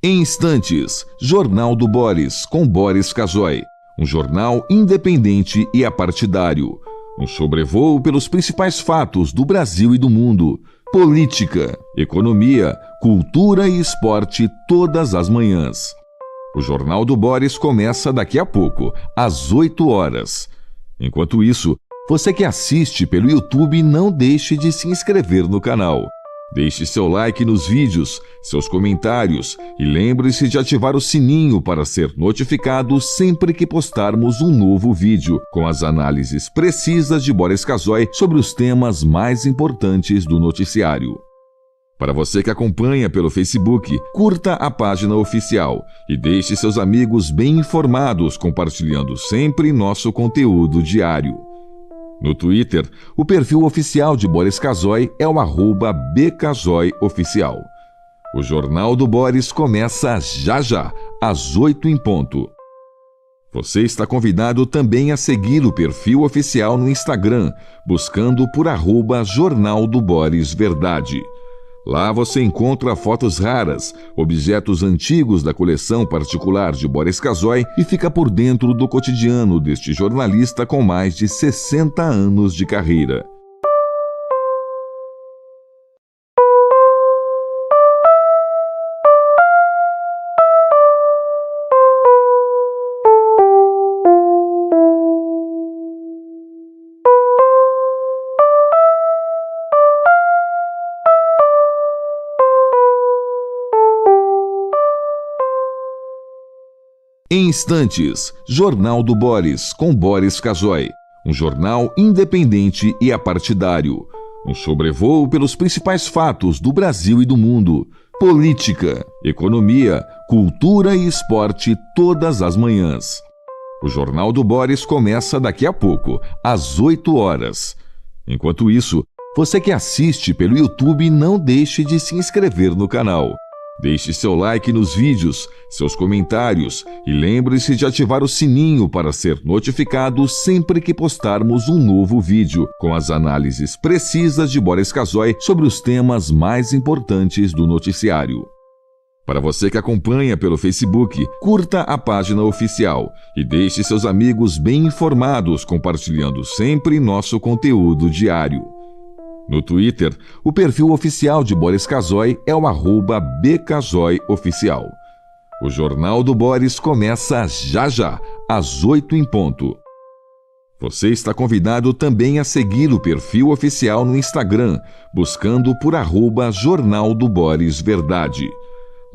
Em instantes, Jornal do Boris, com Boris Casoy. Um jornal independente e apartidário. Um sobrevoo pelos principais fatos do Brasil e do mundo. Política, economia, cultura e esporte todas as manhãs. O Jornal do Boris começa daqui a pouco, às 8 horas. Enquanto isso, você que assiste pelo YouTube, não deixe de se inscrever no canal. Deixe seu like nos vídeos, seus comentários e lembre-se de ativar o sininho para ser notificado sempre que postarmos um novo vídeo, com as análises precisas de Boris Casoy sobre os temas mais importantes do noticiário. Para você que acompanha pelo Facebook, curta a página oficial e deixe seus amigos bem informados, compartilhando sempre nosso conteúdo diário. No Twitter, o perfil oficial de Boris Casoy é o @bcasoyoficial. O Jornal do Boris começa já, às 8 em ponto. Você está convidado também a seguir o perfil oficial no Instagram, buscando por @Jornal do Boris Verdade. Lá você encontra fotos raras, objetos antigos da coleção particular de Boris Casoy e fica por dentro do cotidiano deste jornalista com mais de 60 anos de carreira. Em instantes, Jornal do Boris, com Boris Casoy. Um jornal independente e apartidário. Um sobrevoo pelos principais fatos do Brasil e do mundo. Política, economia, cultura e esporte todas as manhãs. O Jornal do Boris começa daqui a pouco, às 8 horas. Enquanto isso, você que assiste pelo YouTube, não deixe de se inscrever no canal. Deixe seu like nos vídeos, seus comentários e lembre-se de ativar o sininho para ser notificado sempre que postarmos um novo vídeo, com as análises precisas de Boris Casoy sobre os temas mais importantes do noticiário. Para você que acompanha pelo Facebook, curta a página oficial e deixe seus amigos bem informados, compartilhando sempre nosso conteúdo diário. No Twitter, o perfil oficial de Boris Casoy é o @bcasoyoficial. O Jornal do Boris começa já, às 8 em ponto. Você está convidado também a seguir o perfil oficial no Instagram, buscando por @Jornal do Boris Verdade.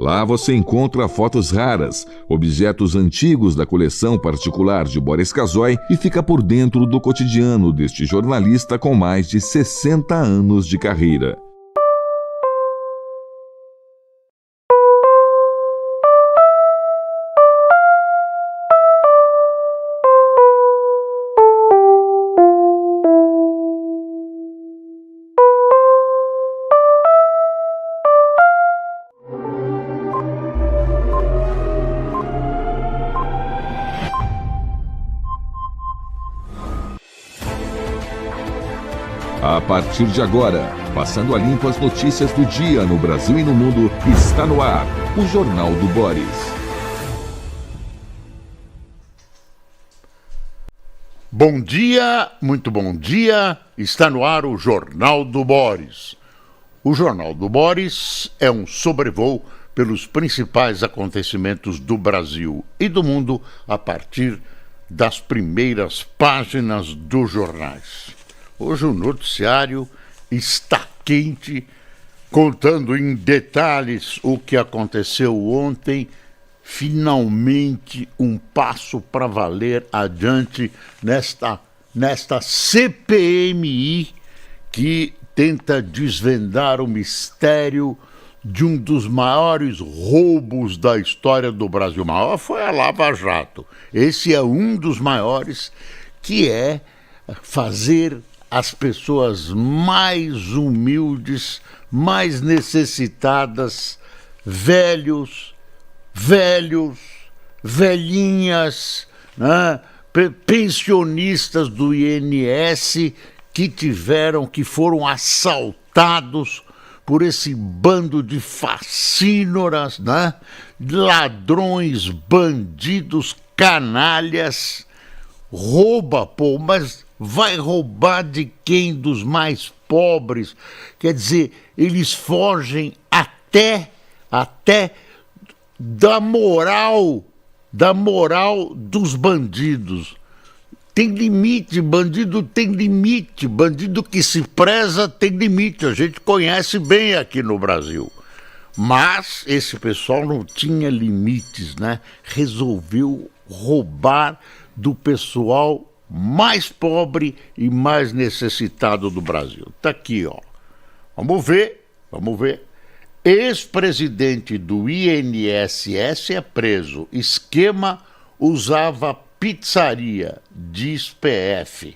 Lá você encontra fotos raras, objetos antigos da coleção particular de Boris Casoy e fica por dentro do cotidiano deste jornalista com mais de 60 anos de carreira. A partir de agora, passando a limpo as notícias do dia no Brasil e no mundo, está no ar o Jornal do Boris. Bom dia, muito bom dia, está no ar o Jornal do Boris. O Jornal do Boris é um sobrevoo pelos principais acontecimentos do Brasil e do mundo a partir das primeiras páginas dos jornais. Hoje o noticiário está quente, contando em detalhes o que aconteceu ontem. Finalmente um passo para valer adiante nesta CPMI que tenta desvendar o mistério de um dos maiores roubos da história do Brasil. O maior foi a Lava Jato. Esse é um dos maiores, que é fazer as pessoas mais humildes, mais necessitadas, velhinhas, né? Pensionistas do INS que foram assaltados por esse bando de facínoras, né? Ladrões, bandidos, canalhas. Rouba, pô, mas vai roubar de quem? Dos mais pobres. Quer dizer, eles fogem até da moral dos bandidos. Tem limite, bandido tem limite, bandido que se preza tem limite, a gente conhece bem aqui no Brasil. Mas esse pessoal não tinha limites, né? Resolveu roubar do pessoal mais pobre e mais necessitado do Brasil. Tá aqui, ó. Vamos ver. Ex-presidente do INSS é preso. Esquema usava pizzaria, diz PF.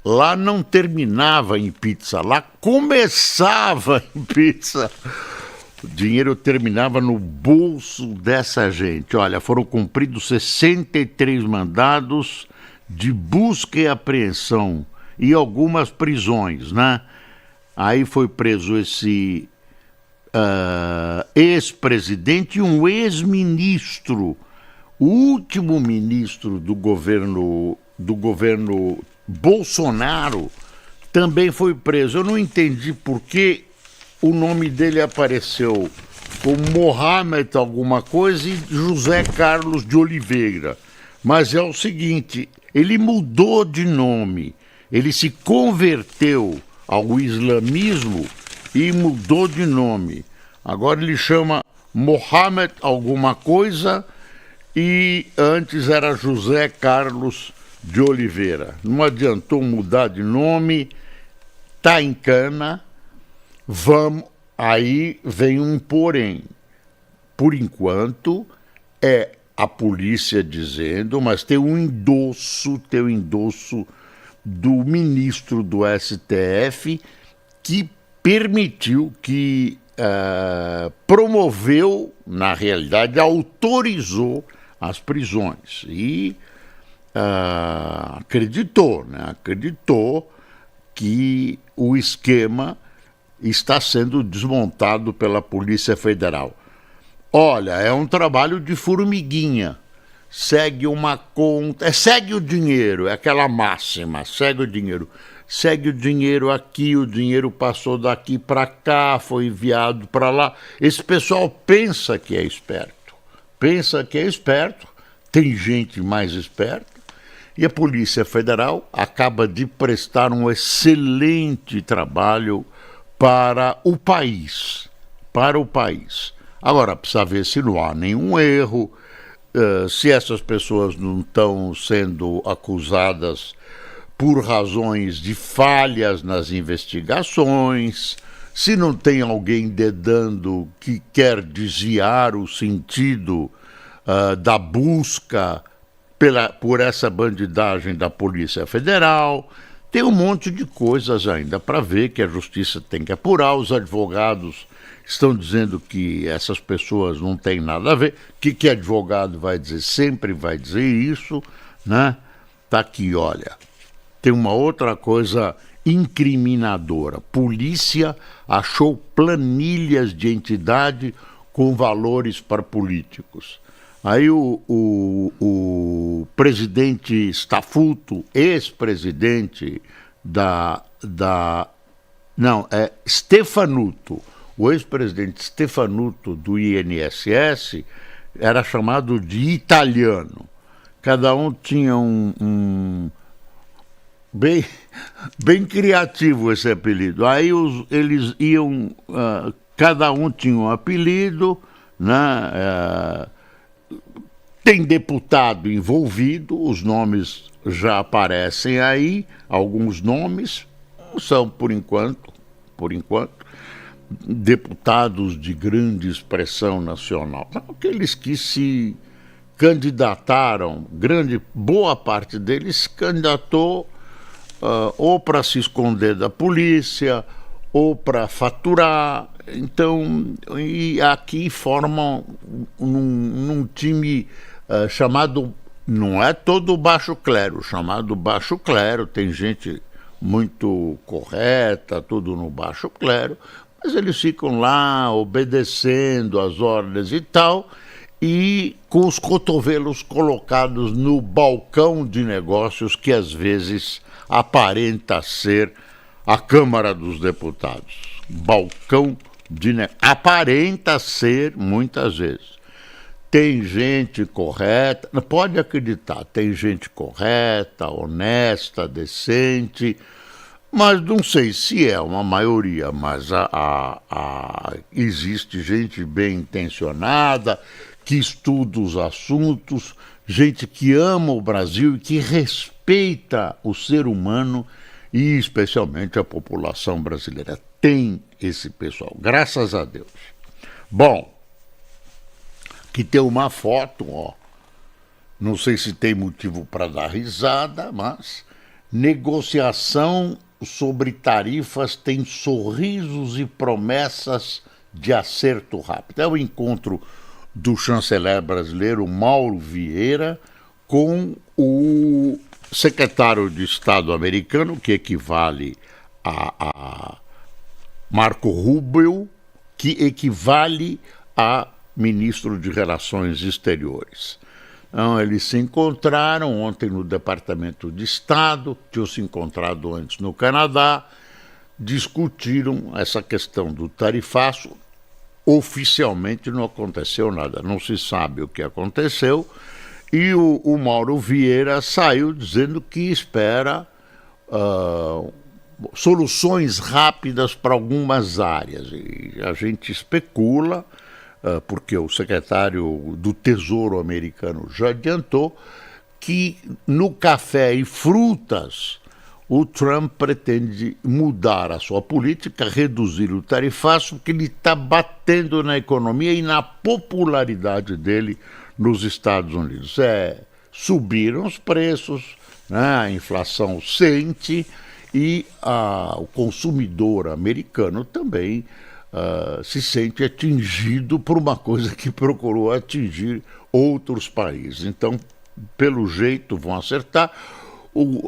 Lá não terminava em pizza, lá começava em pizza. O dinheiro terminava no bolso dessa gente. Olha, foram cumpridos 63 mandados de busca e apreensão e algumas prisões, né? Aí foi preso esse ex-presidente e um ex-ministro. O último ministro do governo Bolsonaro também foi preso. Eu não entendi por que o nome dele apareceu como Mohamed alguma coisa e José Carlos de Oliveira. Mas é o seguinte, ele mudou de nome, ele se converteu ao islamismo e mudou de nome. Agora ele chama Mohamed alguma coisa e antes era José Carlos de Oliveira. Não adiantou mudar de nome, tá em cana. Aí vem um porém. Por enquanto, é a polícia dizendo, mas tem um endosso do ministro do STF que permitiu, que promoveu, na realidade, autorizou as prisões. E acreditou que o esquema está sendo desmontado pela Polícia Federal. Olha, é um trabalho de formiguinha. Segue uma conta, segue o dinheiro, é aquela máxima, segue o dinheiro. Segue o dinheiro aqui, o dinheiro passou daqui para cá, foi enviado para lá. Esse pessoal pensa que é esperto, tem gente mais esperta, e a Polícia Federal acaba de prestar um excelente trabalho para o país. Agora, precisa ver se não há nenhum erro, se essas pessoas não estão sendo acusadas por razões de falhas nas investigações, se não tem alguém dedando que quer desviar o sentido da busca por essa bandidagem da Polícia Federal. Tem um monte de coisas ainda para ver que a Justiça tem que apurar. Os advogados estão dizendo que essas pessoas não têm nada a ver. O que advogado vai dizer? Sempre vai dizer isso, né? Tá aqui, olha. Tem uma outra coisa incriminadora. Polícia achou planilhas de entidade com valores para políticos. Aí o presidente Stafuto, ex-presidente Stefanuto, o ex-presidente Stefanuto do INSS era chamado de italiano. Cada um tinha bem criativo esse apelido. Aí eles iam, cada um tinha um apelido, né? Tem deputado envolvido, os nomes já aparecem aí, alguns nomes são, por enquanto, deputados de grande expressão nacional. Aqueles que se candidataram, boa parte deles se candidatou ou para se esconder da polícia, ou para faturar. Então, e aqui formam num time chamado, não é todo baixo clero, chamado baixo clero, tem gente muito correta, tudo no baixo clero, Mas eles ficam lá obedecendo às ordens e tal, e com os cotovelos colocados no balcão de negócios que às vezes aparenta ser a Câmara dos Deputados. Balcão de negócios. Aparenta ser, muitas vezes. Tem gente correta, pode acreditar, tem gente correta, honesta, decente, mas não sei se é uma maioria, mas existe gente bem intencionada, que estuda os assuntos, gente que ama o Brasil e que respeita o ser humano e especialmente a população brasileira. Tem esse pessoal, graças a Deus. Bom, aqui tem uma foto, ó. Não sei se tem motivo para dar risada, mas negociação sobre tarifas tem sorrisos e promessas de acerto rápido. É o encontro do chanceler brasileiro Mauro Vieira com o secretário de Estado americano, que equivale a Marco Rubio, que equivale a ministro de Relações Exteriores. Então, eles se encontraram ontem no Departamento de Estado, tinham se encontrado antes no Canadá, discutiram essa questão do tarifaço. Oficialmente não aconteceu nada, não se sabe o que aconteceu, e o Mauro Vieira saiu dizendo que espera soluções rápidas para algumas áreas. E a gente especula, porque o secretário do Tesouro americano já adiantou, que no café e frutas o Trump pretende mudar a sua política, reduzir o tarifaço, porque ele está batendo na economia e na popularidade dele nos Estados Unidos. Subiram os preços, né, a inflação sente e o consumidor americano também se sente atingido por uma coisa que procurou atingir outros países. Então, pelo jeito, vão acertar.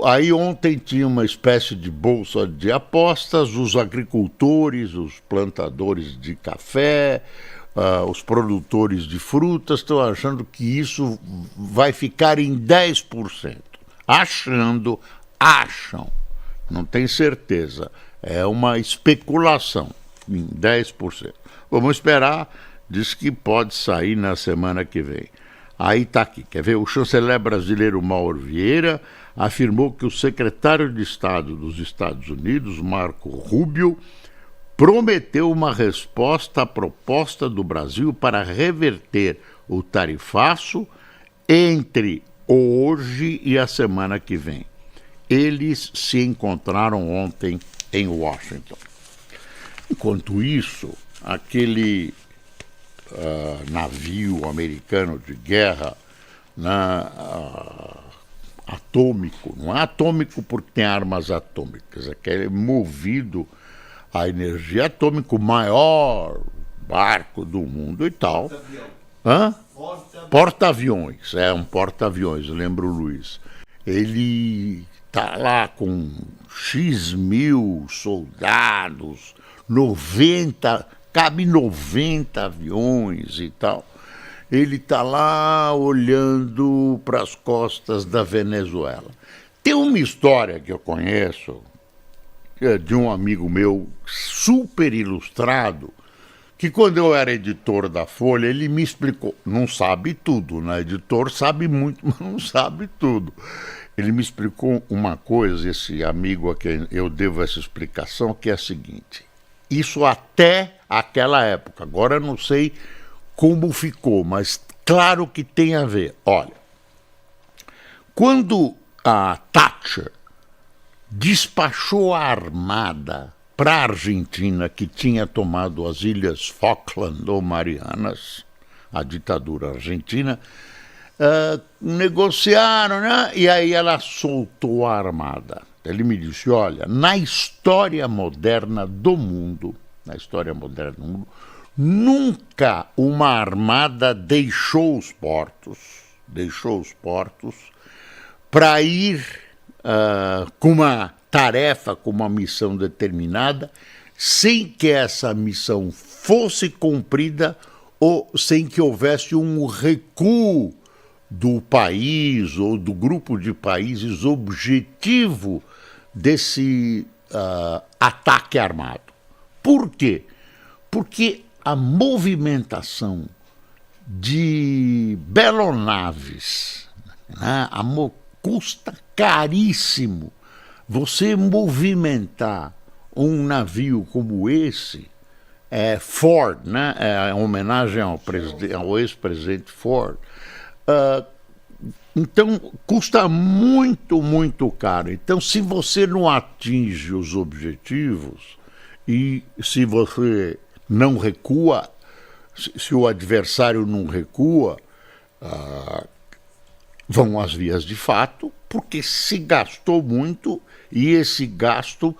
Aí ontem tinha uma espécie de bolsa de apostas, os agricultores, os plantadores de café, os produtores de frutas estão achando que isso vai ficar em 10%. Acham, não tem certeza, é uma especulação, em 10%. Vamos esperar, diz que pode sair na semana que vem. Aí está aqui, quer ver? O chanceler brasileiro Mauro Vieira afirmou que o secretário de Estado dos Estados Unidos, Marco Rubio, prometeu uma resposta à proposta do Brasil para reverter o tarifaço entre hoje e a semana que vem. Eles se encontraram ontem em Washington. Enquanto isso, aquele navio americano de guerra, atômico, não é atômico porque tem armas atômicas, é que é movido a energia atômica, o maior barco do mundo e tal. Porta-aviões, um porta-aviões, lembro o Luiz. Ele está lá com X mil soldados, cabe 90 aviões e tal. Ele está lá olhando para as costas da Venezuela. Tem uma história que eu conheço, de um amigo meu super ilustrado, que quando eu era editor da Folha, ele me explicou. Não sabe tudo, né? Editor sabe muito, mas não sabe tudo. Ele me explicou uma coisa, esse amigo a quem eu devo essa explicação, que é a seguinte: isso até aquela época, agora eu não sei como ficou, mas claro que tem a ver. Olha, quando a Thatcher despachou a armada para a Argentina, que tinha tomado as Ilhas Falkland ou Marianas, a ditadura argentina, negociaram, né? E aí ela soltou a armada. Ele me disse, olha, na história moderna do mundo, nunca uma armada deixou os portos para ir com uma tarefa, com uma missão determinada, sem que essa missão fosse cumprida ou sem que houvesse um recuo do país ou do grupo de países objetivo desse ataque armado. Por quê? Porque a movimentação de belonaves, né, custa caríssimo. Você movimentar um navio como esse, Ford, né, é homenagem ao ex-presidente Ford, então custa muito, muito caro. Então, se você não atinge os objetivos e se você não recua, se o adversário não recua, vão às vias de fato, porque se gastou muito e esse gasto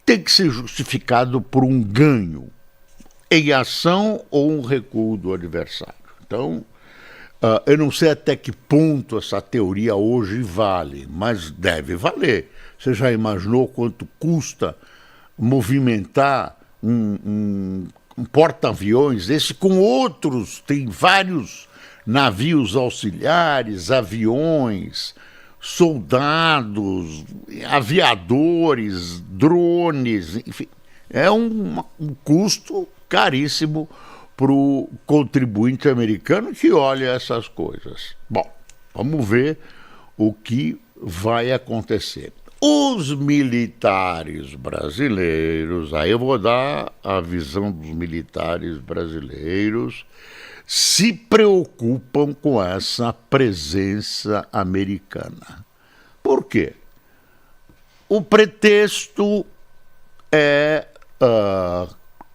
tem que ser justificado por um ganho em ação ou um recuo do adversário. Então, eu não sei até que ponto essa teoria hoje vale, mas deve valer. Você já imaginou quanto custa movimentar um porta-aviões desse com outros? Tem vários navios auxiliares, aviões, soldados, aviadores, drones, enfim. É um custo caríssimo para o contribuinte americano que olha essas coisas. Bom, vamos ver o que vai acontecer. Os militares brasileiros, aí eu vou dar a visão dos militares brasileiros, se preocupam com essa presença americana. Por quê? O pretexto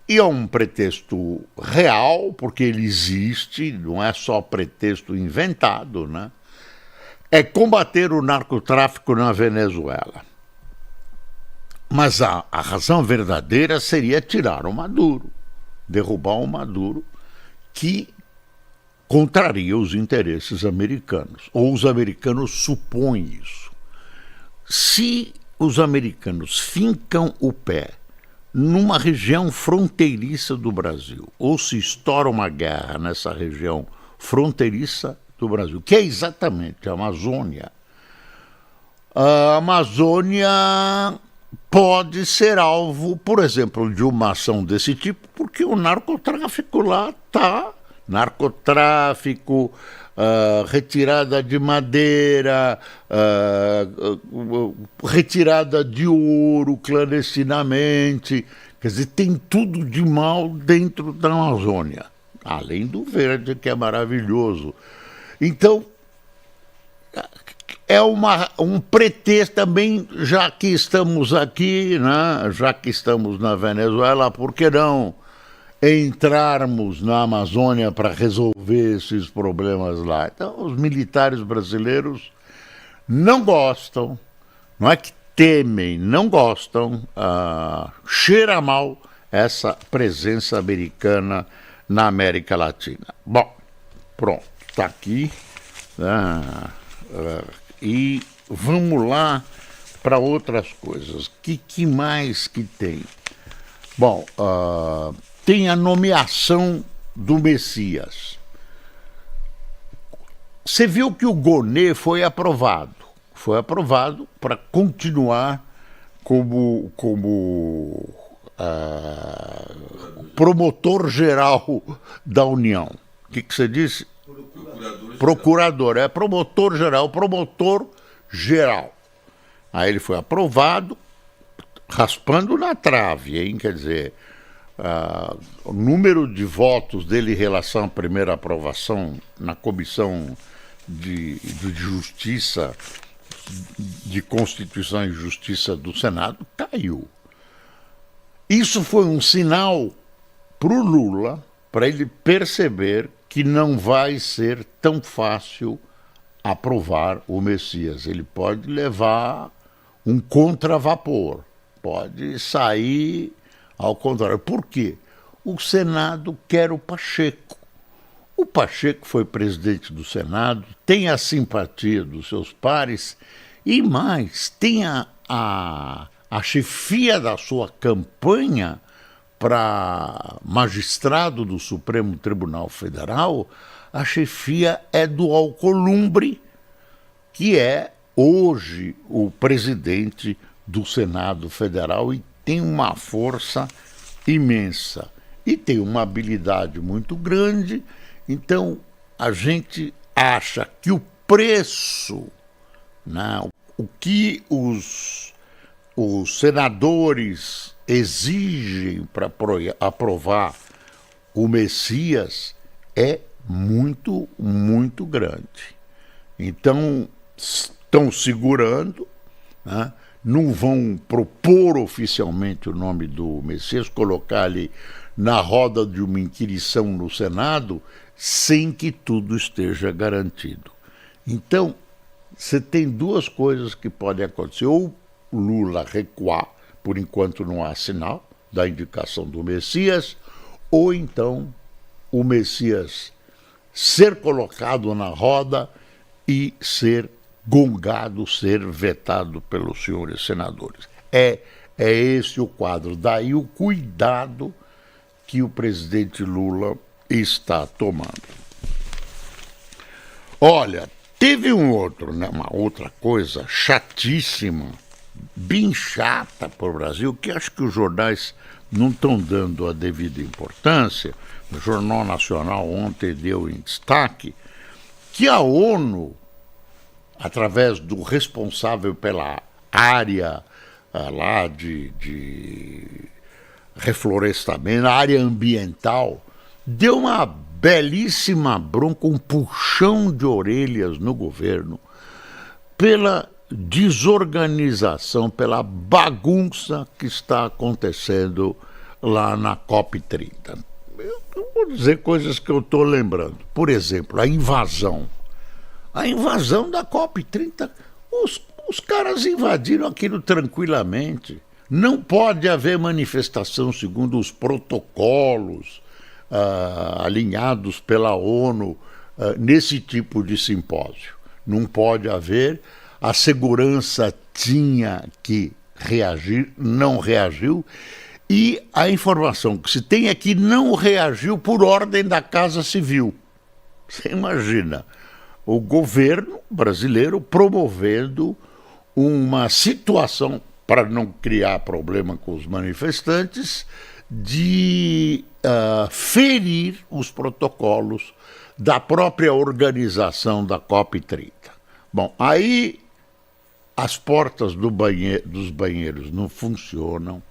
e é um pretexto real, porque ele existe, não é só pretexto inventado, né? É combater o narcotráfico na Venezuela. Mas a razão verdadeira seria tirar o Maduro, derrubar o Maduro, que contraria os interesses americanos, ou os americanos supõem isso. Se os americanos fincam o pé numa região fronteiriça do Brasil, ou se estoura uma guerra nessa região fronteiriça do Brasil, que é exatamente a Amazônia pode ser alvo, por exemplo, de uma ação desse tipo, porque o narcotráfico lá está. Narcotráfico, retirada de madeira, retirada de ouro clandestinamente. Quer dizer, tem tudo de mal dentro da Amazônia, além do verde, que é maravilhoso. Então, é um pretexto também, já que estamos aqui, né, já que estamos na Venezuela, por que não entrarmos na Amazônia para resolver esses problemas lá? Então, os militares brasileiros não gostam, não é que temem, não gostam, cheira mal essa presença americana na América Latina. Bom, pronto, está aqui. E vamos lá para outras coisas. Que mais que tem? Bom, tem a nomeação do Messias. Você viu que o Gonê foi aprovado. Foi aprovado para continuar como promotor-geral da União. O que você disse? Procurador. É promotor-geral. Promotor-geral. Aí ele foi aprovado, raspando na trave, hein? Quer dizer, o número de votos dele em relação à primeira aprovação na Comissão de Justiça, de Constituição e Justiça do Senado caiu. Isso foi um sinal para o Lula, para ele perceber que não vai ser tão fácil aprovar o Messias. Ele pode levar um contravapor, pode sair ao contrário. Por quê? O Senado quer o Pacheco. O Pacheco foi presidente do Senado, tem a simpatia dos seus pares e mais, tem a chefia da sua campanha para magistrado do Supremo Tribunal Federal, a chefia é do Alcolumbre, que é hoje o presidente do Senado Federal e tem uma força imensa e tem uma habilidade muito grande. Então a gente acha que o preço, né, o que os senadores exigem para aprovar o Messias é muito, muito grande. Então, estão segurando, né? Não vão propor oficialmente o nome do Messias, colocar ali na roda de uma inquirição no Senado, sem que tudo esteja garantido. Então, você tem duas coisas que podem acontecer. Ou Lula recuar, por enquanto não há sinal da indicação do Messias, ou então o Messias ser colocado na roda e ser gongado, ser vetado pelos senhores senadores. É esse o quadro. Daí o cuidado que o presidente Lula está tomando. Olha, teve uma outra coisa chatíssima, bem chata para o Brasil, que acho que os jornais não estão dando a devida importância. O Jornal Nacional ontem deu em destaque que a ONU, através do responsável pela área lá de reflorestamento, a área ambiental, deu uma belíssima bronca, um puxão de orelhas no governo pela desorganização, pela bagunça que está acontecendo lá na COP30. Eu vou dizer coisas que eu estou lembrando. Por exemplo, a invasão da COP30, os caras invadiram aquilo tranquilamente. Não pode haver manifestação segundo os protocolos alinhados pela ONU nesse tipo de simpósio. Não pode haver. A segurança tinha que reagir, não reagiu. E a informação que se tem é que não reagiu por ordem da Casa Civil. Você imagina o governo brasileiro promovendo uma situação para não criar problema com os manifestantes, de ferir os protocolos da própria organização da COP30. Bom, aí as portas dos banheiros não funcionam,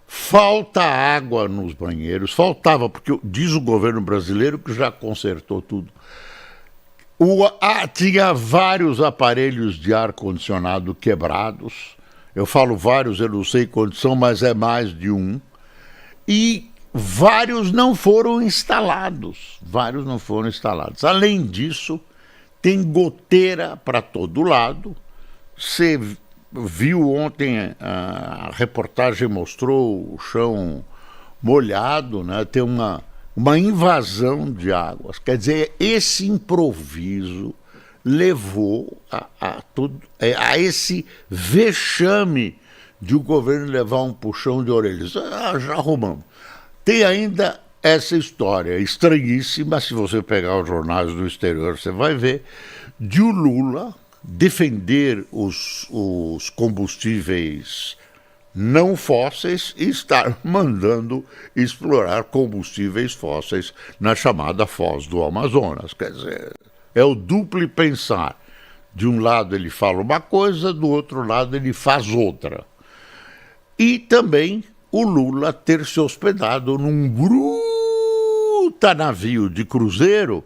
falta água nos banheiros, faltava, porque diz o governo brasileiro que já consertou tudo. Tinha vários aparelhos de ar-condicionado quebrados. Eu falo vários, eu não sei quantos são, mas é mais de um. E vários não foram instalados. Além disso, tem goteira para todo lado. Você viu ontem, a reportagem mostrou o chão molhado, né? Tem uma invasão de águas. Quer dizer, esse improviso levou a esse vexame de o governo levar um puxão de orelhas. Já arrumamos. Tem ainda essa história estranhíssima, se você pegar os jornais do exterior, você vai ver, de o Lula defender os combustíveis não fósseis e estar mandando explorar combustíveis fósseis na chamada Foz do Amazonas. Quer dizer, é o duplo pensar. De um lado ele fala uma coisa, do outro lado ele faz outra. E também o Lula ter se hospedado num bruta navio de cruzeiro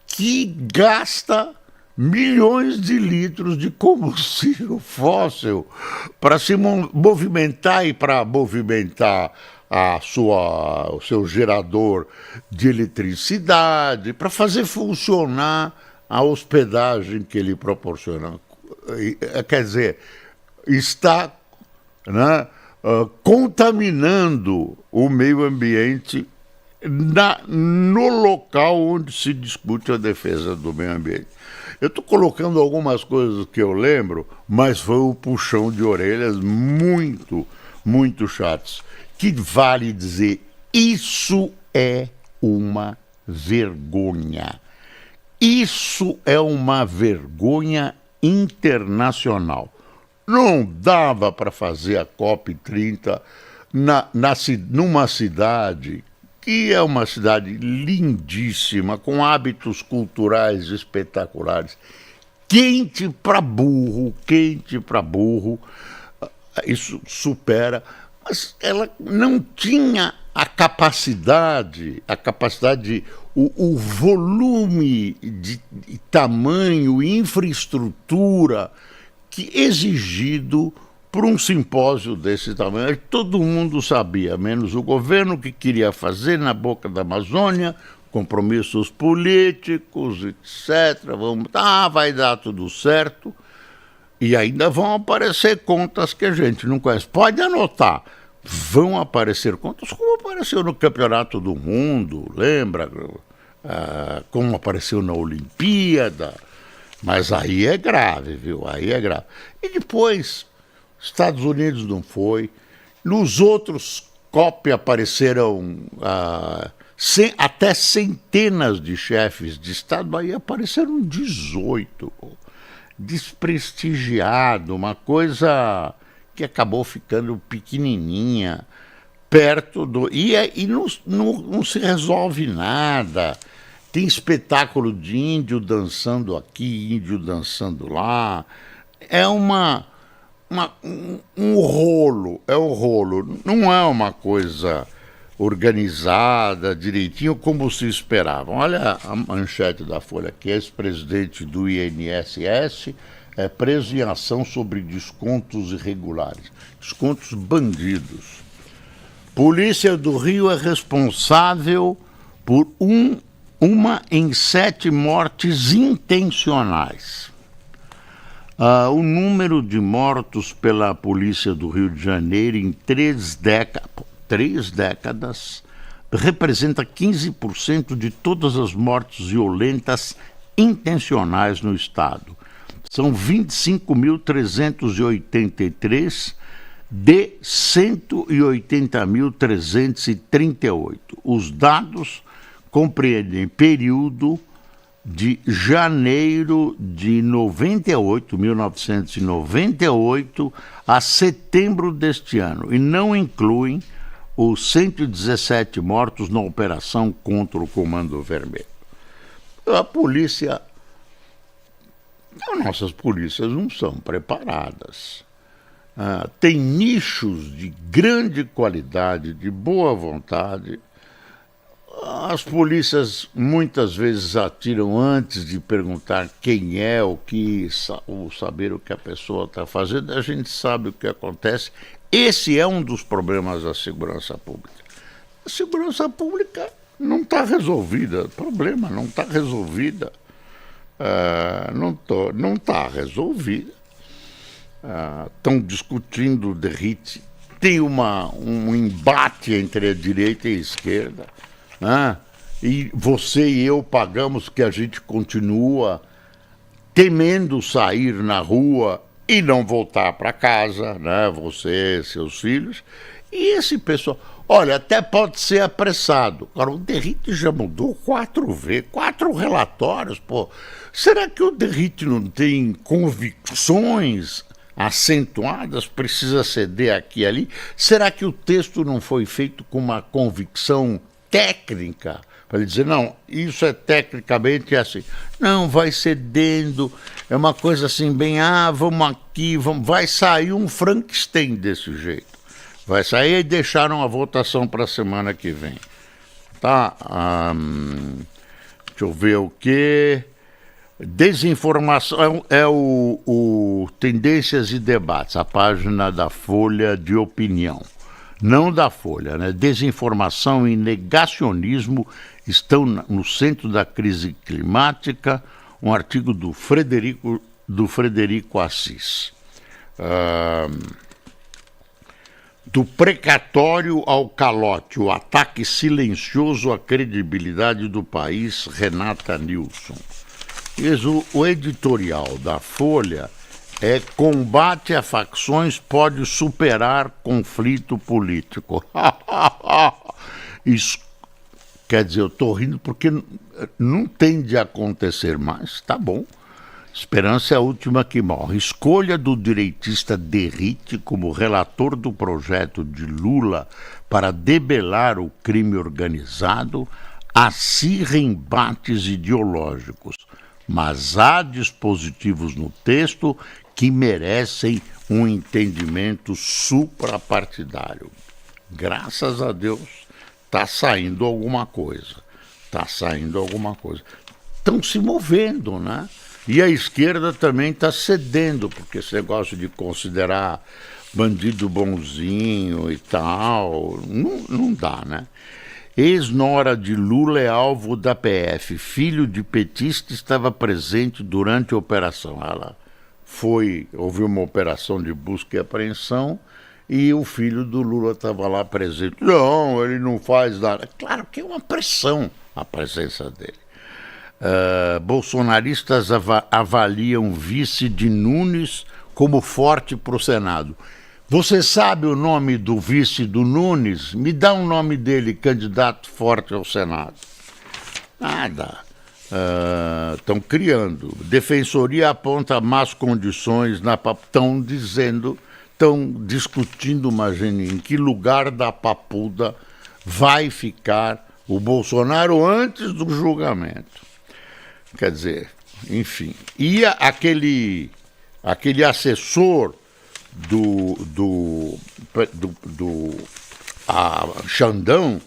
que gasta milhões de litros de combustível fóssil para se movimentar e para movimentar o seu gerador de eletricidade, para fazer funcionar a hospedagem que ele proporciona. Quer dizer, está, né, contaminando o meio ambiente no local onde se discute a defesa do meio ambiente. Eu estou colocando algumas coisas que eu lembro, mas foi um puxão de orelhas muito, muito chatos, que vale dizer, isso é uma vergonha. Isso é uma vergonha internacional. Não dava para fazer a COP30 numa cidade que é uma cidade lindíssima, com hábitos culturais espetaculares. Quente para burro, isso supera, mas ela não tinha a capacidade, o volume de tamanho e infraestrutura que exigido por um simpósio desse tamanho. Todo mundo sabia, menos o governo, que queria fazer na boca da Amazônia, compromissos políticos, etc. Vai dar tudo certo. E ainda vão aparecer contas que a gente não conhece. Pode anotar, vão aparecer contas como apareceu no Campeonato do Mundo, lembra? Como apareceu na Olimpíada. Mas aí é grave, viu? Aí é grave. E depois, Estados Unidos não foi. Nos outros COP apareceram até centenas de chefes de Estado, aí apareceram 18. Desprestigiado, uma coisa que acabou ficando pequenininha, perto do... E não se resolve nada. Tem espetáculo de índio dançando aqui, índio dançando lá. É um rolo, não é uma coisa organizada, direitinho, como se esperava. Olha a manchete da Folha aqui, ex-presidente do INSS é preso em ação sobre descontos irregulares. Descontos bandidos. Polícia do Rio é responsável por uma em 7 mortes intencionais. O número de mortos pela Polícia do Rio de Janeiro em 3 décadas representa 15% de todas as mortes violentas intencionais no estado. São 25.383 de 180.338. Os dados compreendem período de janeiro de 1998, a setembro deste ano, e não incluem os 117 mortos na operação contra o Comando Vermelho. Nossas polícias não são preparadas. Tem nichos de grande qualidade, de boa vontade. As polícias muitas vezes atiram antes de perguntar quem é, ou saber o que a pessoa está fazendo. A gente sabe o que acontece. Esse é um dos problemas da segurança pública. A segurança pública não está resolvida. O problema não está resolvida. Não está resolvida. Estão discutindo o derrite. Tem um embate entre a direita e a esquerda. E você e eu pagamos que a gente continua temendo sair na rua e não voltar para casa, né? Você, seus filhos. E esse pessoal, olha, até pode ser apressado. Agora, o derrite já mudou 4 vezes, 4 relatórios, pô. Será que o derrite não tem convicções acentuadas, precisa ceder aqui e ali? Será que o texto não foi feito com uma convicção técnica, para ele dizer, não, isso é tecnicamente assim. Não, vai cedendo, é uma coisa assim, bem, vamos aqui, vai sair um Frankenstein desse jeito. Vai sair e deixaram a votação para a semana que vem. Tá? Deixa eu ver o que... Desinformação é o Tendências e Debates, a página da Folha de Opinião. Não da Folha, né? Desinformação e negacionismo estão no centro da crise climática, um artigo do Frederico Assis. Do precatório ao calote, o ataque silencioso à credibilidade do país, Renata Nilsson. O editorial da Folha Combate a facções pode superar conflito político. Isso, quer dizer, eu estou rindo porque não tem de acontecer mais, tá bom. Esperança é a última que morre. Escolha do direitista Derrite como relator do projeto de Lula para debelar o crime organizado acirra embates ideológicos, mas há dispositivos no texto que merecem um entendimento suprapartidário. Graças a Deus, está saindo alguma coisa. Está saindo alguma coisa. Estão se movendo, né? E a esquerda também está cedendo, porque esse negócio de considerar bandido bonzinho e tal, não dá, né? Ex-nora de Lula é alvo da PF. Filho de petista estava presente durante a operação. Houve uma operação de busca e apreensão e o filho do Lula estava lá presente. Não, ele não faz nada. Claro que é uma pressão a presença dele. Bolsonaristas avaliam vice de Nunes como forte para o Senado. Você sabe o nome do vice do Nunes? Me dá o nome dele, candidato forte ao Senado. Nada. Estão criando. Defensoria aponta más condições na estão discutindo, imagine, em que lugar da Papuda vai ficar o Bolsonaro antes do julgamento. Quer dizer, enfim. E aquele assessor do Xandão.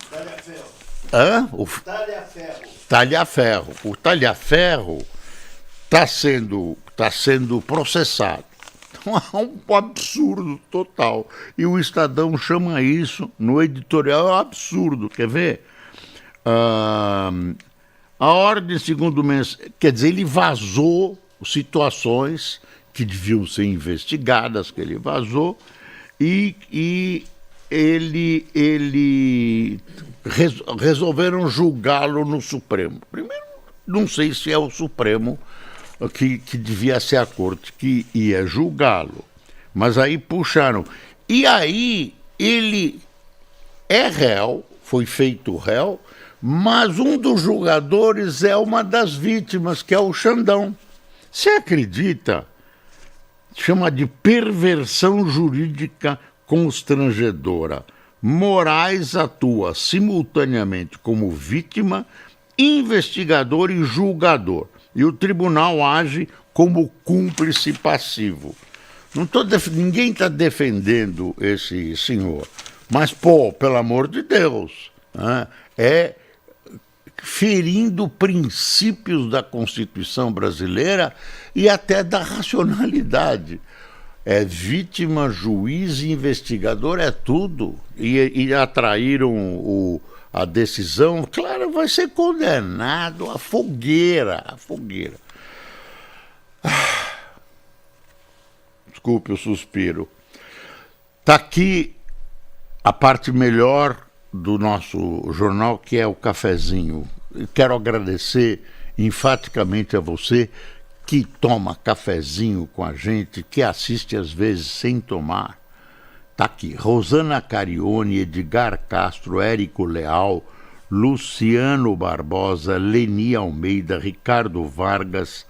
Talhaferro. O Talhaferro está sendo processado. Então é um absurdo total. E o Estadão chama isso, no editorial, é um absurdo. Quer ver? A ordem, segundo o quer dizer, ele vazou situações que deviam ser investigadas, que ele vazou, e resolveram julgá-lo no Supremo. Primeiro, não sei se é o Supremo que devia ser a corte que ia julgá-lo, mas aí puxaram. E aí ele é réu, foi feito réu, mas um dos julgadores é uma das vítimas, que é o Xandão. Você acredita? Chama de perversão jurídica constrangedora. Moraes atua simultaneamente como vítima, investigador e julgador. E o tribunal age como cúmplice passivo. Ninguém está defendendo esse senhor. Mas, pelo amor de Deus, né? Ferindo princípios da Constituição brasileira e até da racionalidade. É vítima, juiz e investigador, é tudo. E atraíram a decisão, claro, vai ser condenado à fogueira. Desculpe o suspiro. Está aqui a parte melhor do nosso jornal, que é o cafezinho. Quero agradecer enfaticamente a você que toma cafezinho com a gente, que assiste às vezes sem tomar. Está aqui, Rosana Carione, Edgar Castro, Érico Leal, Luciano Barbosa, Leni Almeida, Ricardo Vargas,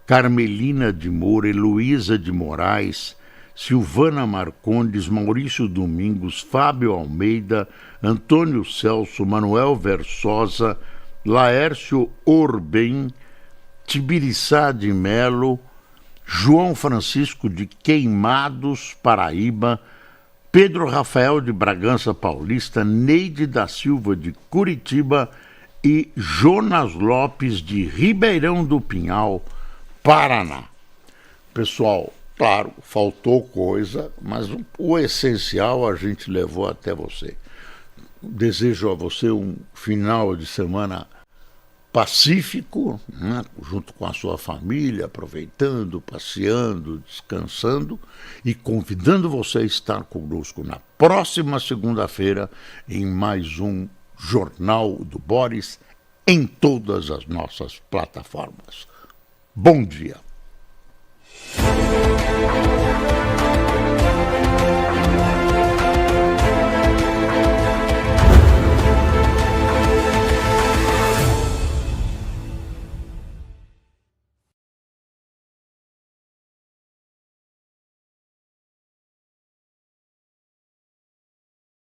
Carmelina de Moura, Heloísa de Moraes, Silvana Marcondes, Maurício Domingos, Fábio Almeida, Antônio Celso, Manuel Versosa, Laércio Orbem, Tibiriçá de Melo, João Francisco de Queimados, Paraíba, Pedro Rafael de Bragança Paulista, Neide da Silva de Curitiba e Jonas Lopes de Ribeirão do Pinhal, Paraná. Pessoal, claro, faltou coisa, mas o essencial a gente levou até você. Desejo a você um final de semana pacífico, né, junto com a sua família, aproveitando, passeando, descansando e convidando você a estar conosco na próxima segunda-feira em mais um Jornal do Boris em todas as nossas plataformas. Bom dia.